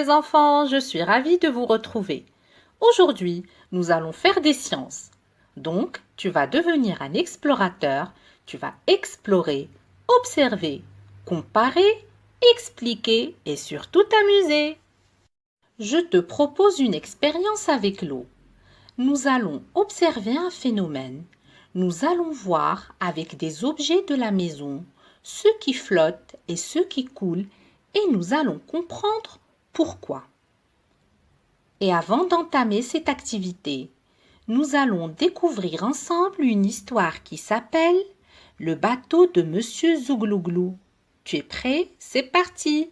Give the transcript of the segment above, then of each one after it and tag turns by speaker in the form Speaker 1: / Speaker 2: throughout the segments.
Speaker 1: les enfants, je suis ravie de vous retrouver. Aujourd'hui, nous allons faire des sciences. Donc, tu vas devenir un explorateur, tu vas explorer, observer, comparer, expliquer et surtout t'amuser. Je te propose une expérience avec l'eau. Nous allons observer un phénomène. Nous allons voir avec des objets de la maison ceux qui flottent et ceux qui coulent et nous allons comprendre pourquoi. Et avant d'entamer cette activité, nous allons découvrir ensemble une histoire qui s'appelle Le bateau de Monsieur Zouglouglou. Tu es prêt? C'est parti!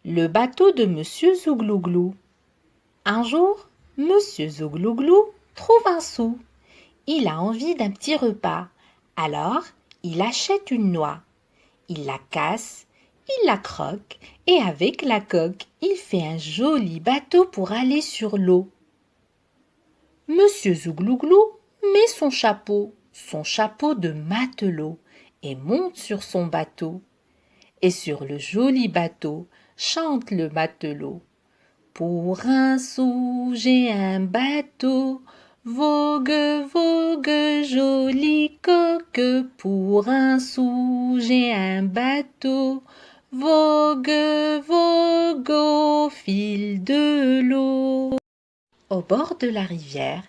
Speaker 1: Le bateau de Monsieur Zouglouglou. Un jour, Monsieur Zouglouglou trouve un sou. Il a envie d'un petit repas. Alors, il achète une noix. Il la casse, il la croque et avec la coque, il fait un joli bateau pour aller sur l'eau. Monsieur Zouglouglou met son chapeau de matelot et monte sur son bateau. Et sur le joli bateau, chante le matelot. Pour un sou, j'ai un bateau, vogue, vogue, jolie coque. Pour un sou, j'ai un bateau, vogue, vogue au fil de l'eau. Au bord de la rivière,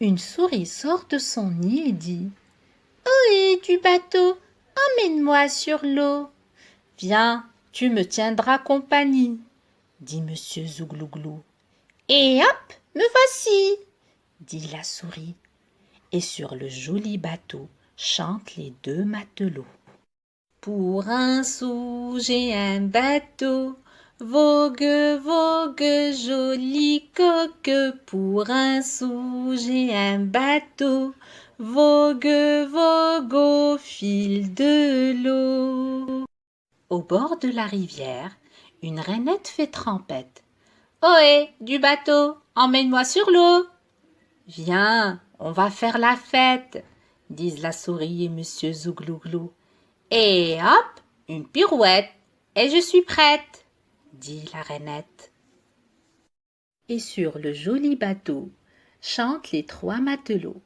Speaker 1: une souris sort de son nid et dit « Ohé du bateau, emmène-moi sur l'eau. »« Viens, tu me tiendras compagnie, » dit Monsieur Zouglouglou. « Et hop, me voici, » dit la souris. Et sur le joli bateau chantent les deux matelots. Pour un sou, j'ai un bateau, vogue, vogue, jolie coque. Pour un sou, j'ai un bateau, vogue, vogue au fil de l'eau. Au bord de la rivière, une rainette fait trempette. « Ohé, du bateau, emmène-moi sur l'eau. »« Viens, on va faire la fête, » disent la souris et Monsieur Zouglouglou. « Et hop, une pirouette, et je suis prête, » dit la rainette. Et sur le joli bateau, chantent les trois matelots.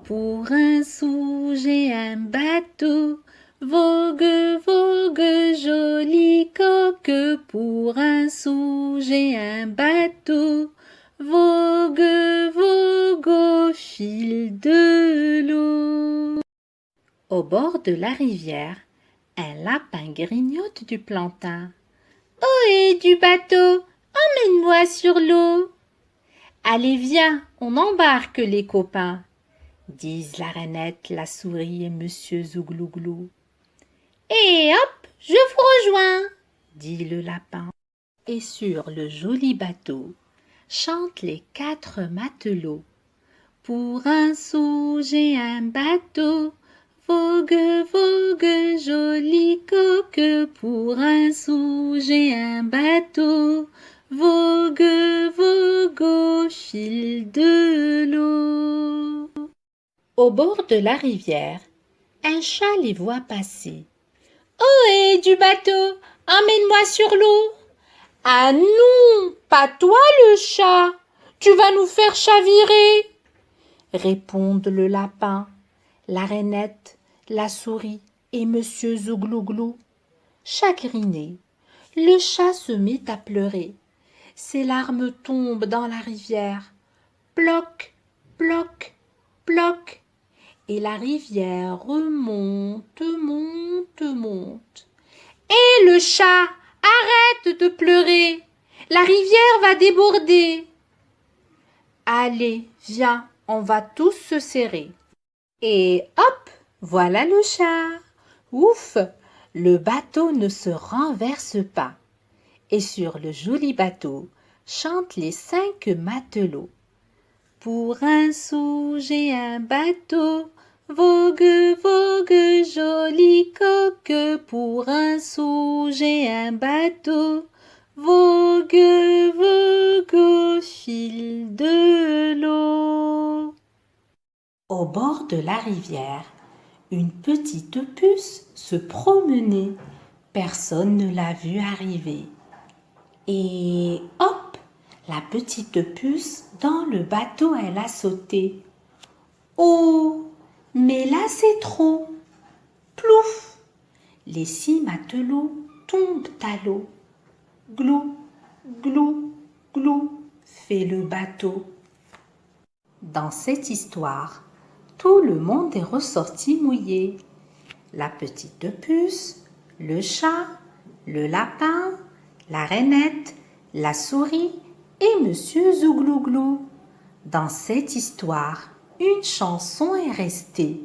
Speaker 1: Pour un sou, j'ai un bateau, vogue, vogue, jolie coque. Pour un sou, j'ai un bateau, vogue, vogue au fil de l'eau. Au bord de la rivière, un lapin grignote du plantain. « Ohé du bateau, emmène-moi sur l'eau. »« Allez, viens, on embarque les copains, » disent la rainette, la souris et Monsieur Zouglouglou. « Et hop, je vous rejoins, » dit le lapin. Et sur le joli bateau, chantent les quatre matelots. Pour un sou, j'ai un bateau, vogue, vogue, jolie coque. Pour un sou, j'ai un bateau, vogue, vogue au fil de l'eau. Au bord de la rivière, un chat les voit passer. « Ohé du bateau, emmène-moi sur l'eau. »« Ah non, pas toi le chat, tu vas nous faire chavirer, » répondent le lapin, la rainette, la souris et Monsieur Zouglouglou. Chagriné, le chat se met à pleurer. Ses larmes tombent dans la rivière. Ploc, ploc, ploc. Et la rivière remonte, monte, monte. « Hé le chat, arrête de pleurer, la rivière va déborder. »« Allez, viens, on va tous se serrer. » Et hop, voilà le chat. Ouf, Le bateau ne se renverse pas. Et sur le joli bateau chantent les 5 matelots. Pour un sou, j'ai un bateau, vogue, vogue, joli coque. Pour un sou, j'ai un bateau, vogue, vogue au fil de l'eau. Au bord de la rivière, une petite puce se promenait. Personne ne l'a vue arriver. Et hop, la petite puce, dans le bateau, elle a sauté. Oh, mais là c'est trop. Plouf, les 6 matelots tombent à l'eau. Glou, glou, glou, fait le bateau. Dans cette histoire, tout le monde est ressorti mouillé. La petite puce, le chat, le lapin, la rainette, la souris et Monsieur Zouglouglou. Dans cette histoire, une chanson est restée.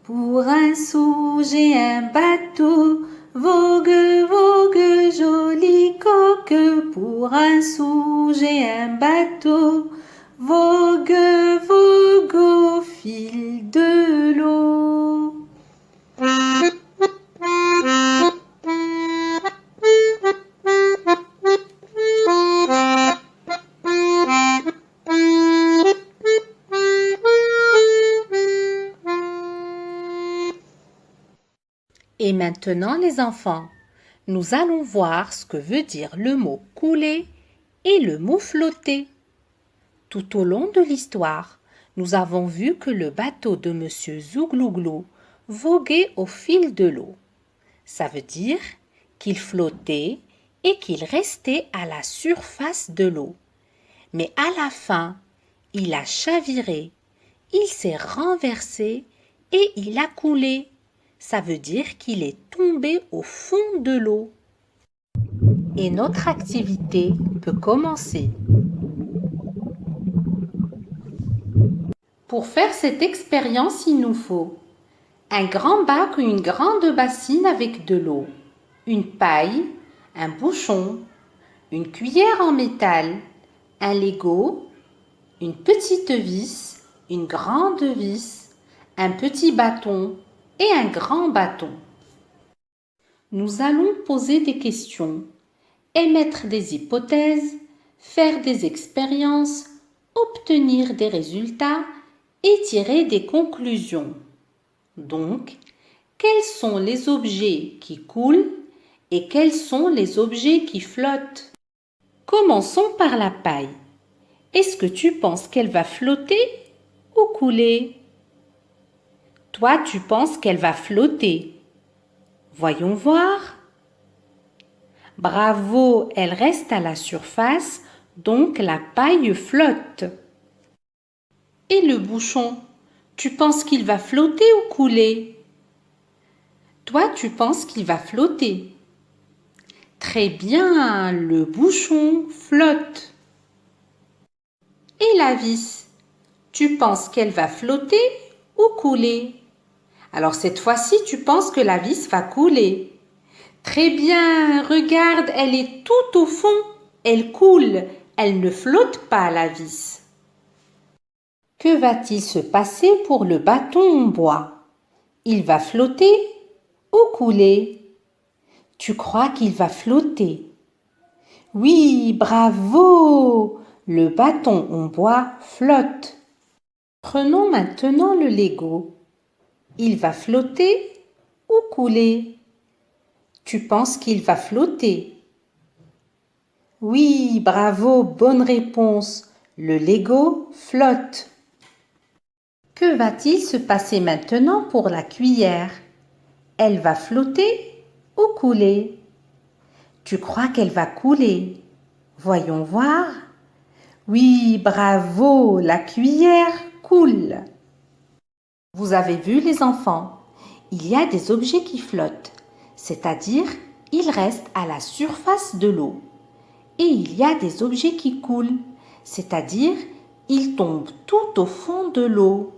Speaker 1: Pour un sou, j'ai un bateau, vogue, vogue, joli coque. Pour un sou, j'ai un bateau, vogue, vogue au fil de l'eau. Et maintenant les enfants, nous allons voir ce que veut dire le mot couler et le mot flotter. Tout au long de l'histoire, nous avons vu que le bateau de Monsieur Zouglouglou voguait au fil de l'eau. Ça veut dire qu'il flottait et qu'il restait à la surface de l'eau. Mais à la fin, il a chaviré, il s'est renversé et il a coulé. Ça veut dire qu'il est tombé au fond de l'eau. Et notre activité peut commencer. Pour faire cette expérience, il nous faut un grand bac ou une grande bassine avec de l'eau, une paille, un bouchon, une cuillère en métal, un Lego, une petite vis, une grande vis, un petit bâton et un grand bâton. Nous allons poser des questions, émettre des hypothèses, faire des expériences, obtenir des résultats et tirer des conclusions. Donc, quels sont les objets qui coulent et quels sont les objets qui flottent? Commençons par la paille. Est-ce que tu penses qu'elle va flotter ou couler? Toi, tu penses qu'elle va flotter. Voyons voir. Bravo, elle reste à la surface, donc la paille flotte. Et le bouchon, tu penses qu'il va flotter ou couler? Toi, tu penses qu'il va flotter. Très bien, le bouchon flotte. Et la vis, tu penses qu'elle va flotter ou couler? Alors cette fois-ci, tu penses que la vis va couler. Très bien, regarde, elle est tout au fond. Elle coule, elle ne flotte pas, la vis. Que va-t-il se passer pour le bâton en bois? Il va flotter ou couler? Tu crois qu'il va flotter? Oui, bravo! Le bâton en bois flotte. Prenons maintenant le Lego. Il va flotter ou couler? Tu penses qu'il va flotter? Oui, bravo, bonne réponse. Le Lego flotte. Que va-t-il se passer maintenant pour la cuillère? Elle va flotter ou couler? Tu crois qu'elle va couler? Voyons voir. Oui, bravo, la cuillère coule. Vous avez vu les enfants, il y a des objets qui flottent, c'est-à-dire ils restent à la surface de l'eau. Et il y a des objets qui coulent, c'est-à-dire ils tombent tout au fond de l'eau.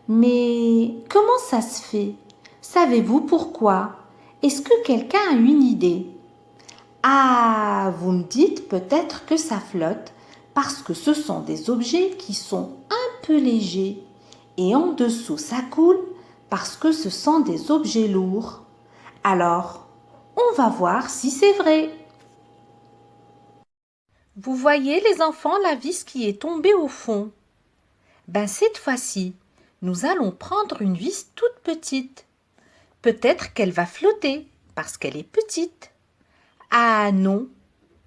Speaker 1: Mais comment ça se fait? Savez-vous pourquoi? Est-ce que quelqu'un a une idée? Ah, vous me dites peut-être que ça flotte parce que ce sont des objets qui sont un peu légers. Et en dessous, ça coule parce que ce sont des objets lourds. Alors, on va voir si c'est vrai. Vous voyez les enfants la vis qui est tombée au fond. Ben cette fois-ci, nous allons prendre une vis toute petite. Peut-être qu'elle va flotter parce qu'elle est petite. Ah non,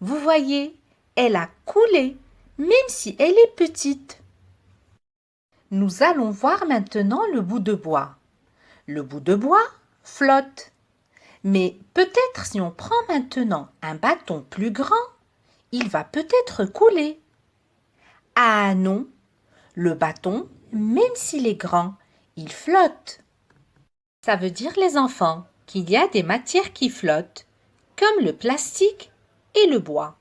Speaker 1: vous voyez, elle a coulé, même si elle est petite. Nous allons voir maintenant le bout de bois. Le bout de bois flotte. Mais peut-être si on prend maintenant un bâton plus grand, il va peut-être couler. Ah non, le bâton, même s'il est grand, il flotte. Ça veut dire, les enfants, qu'il y a des matières qui flottent, comme le plastique et le bois.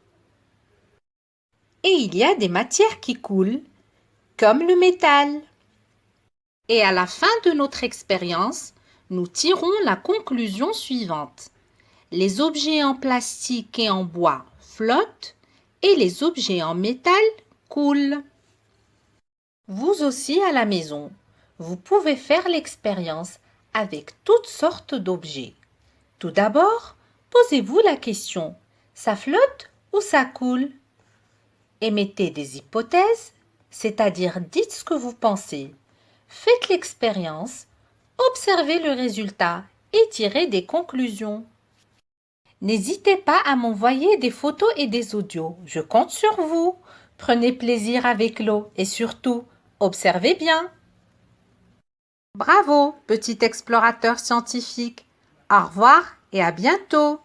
Speaker 1: Et il y a des matières qui coulent, comme le métal. Et à la fin de notre expérience, nous tirons la conclusion suivante. Les objets en plastique et en bois flottent et les objets en métal coulent. Vous aussi à la maison, vous pouvez faire l'expérience avec toutes sortes d'objets. Tout d'abord, posez-vous la question, ça flotte ou ça coule? Émettez des hypothèses, c'est-à-dire dites ce que vous pensez. Faites l'expérience, observez le résultat et tirez des conclusions. N'hésitez pas à m'envoyer des photos et des audios. Je compte sur vous. Prenez plaisir avec l'eau et surtout, observez bien. Bravo, petit explorateur scientifique. Au revoir et à bientôt.